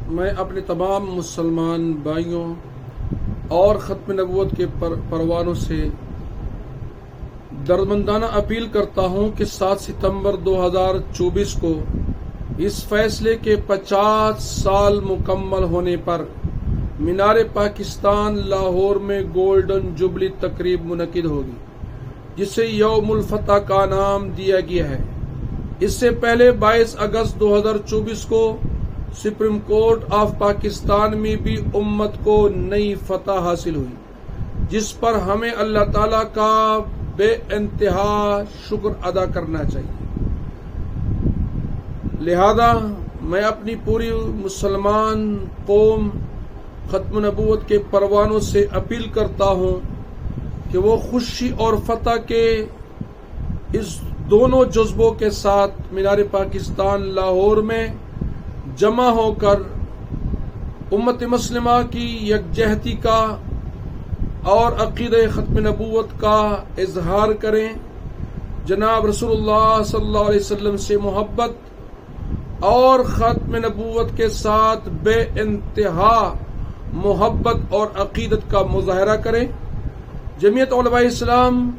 میں اپنے تمام مسلمان بھائیوں اور ختم نبوت کے پروانوں سے دردمندانہ اپیل کرتا ہوں کہ 7 ستمبر 2024 کو اس فیصلے کے 50 سال مکمل ہونے پر مینار پاکستان لاہور میں گولڈن جوبلی تقریب منعقد ہوگی، جسے یوم الفتح کا نام دیا گیا ہے۔ اس سے پہلے 22 اگست 2024 کو سپریم کورٹ آف پاکستان میں بھی امت کو نئی فتح حاصل ہوئی، جس پر ہمیں اللہ تعالیٰ کا بے انتہا شکر ادا کرنا چاہیے۔ لہذا میں اپنی پوری مسلمان قوم ختم نبوت کے پروانوں سے اپیل کرتا ہوں کہ وہ خوشی اور فتح کے اس دونوں جذبوں کے ساتھ مینار پاکستان لاہور میں جمع ہو کر امت مسلمہ کی یکجہتی کا اور عقیدہ ختم نبوت کا اظہار کریں، جناب رسول اللہ صلی اللہ علیہ وسلم سے محبت اور ختم نبوت کے ساتھ بے انتہا محبت اور عقیدت کا مظاہرہ کریں۔ جمعیت علماء اسلام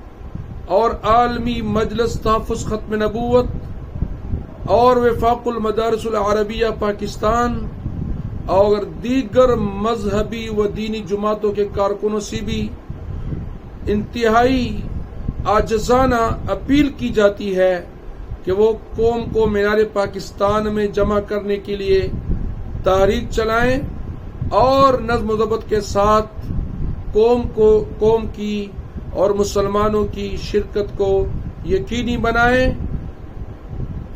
اور عالمی مجلس تحفظ ختم نبوت اور وفاق المدارس العربیہ پاکستان اور دیگر مذہبی و دینی جماعتوں کے کارکنوں سے بھی انتہائی عاجزانہ اپیل کی جاتی ہے کہ وہ قوم کو مینار پاکستان میں جمع کرنے کے لیے تحریک چلائیں اور نظم و ضبط کے ساتھ قوم کی اور مسلمانوں کی شرکت کو یقینی بنائیں۔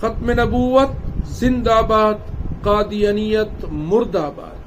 ختم نبوت زندہ باد، قادیانیت مردہ باد۔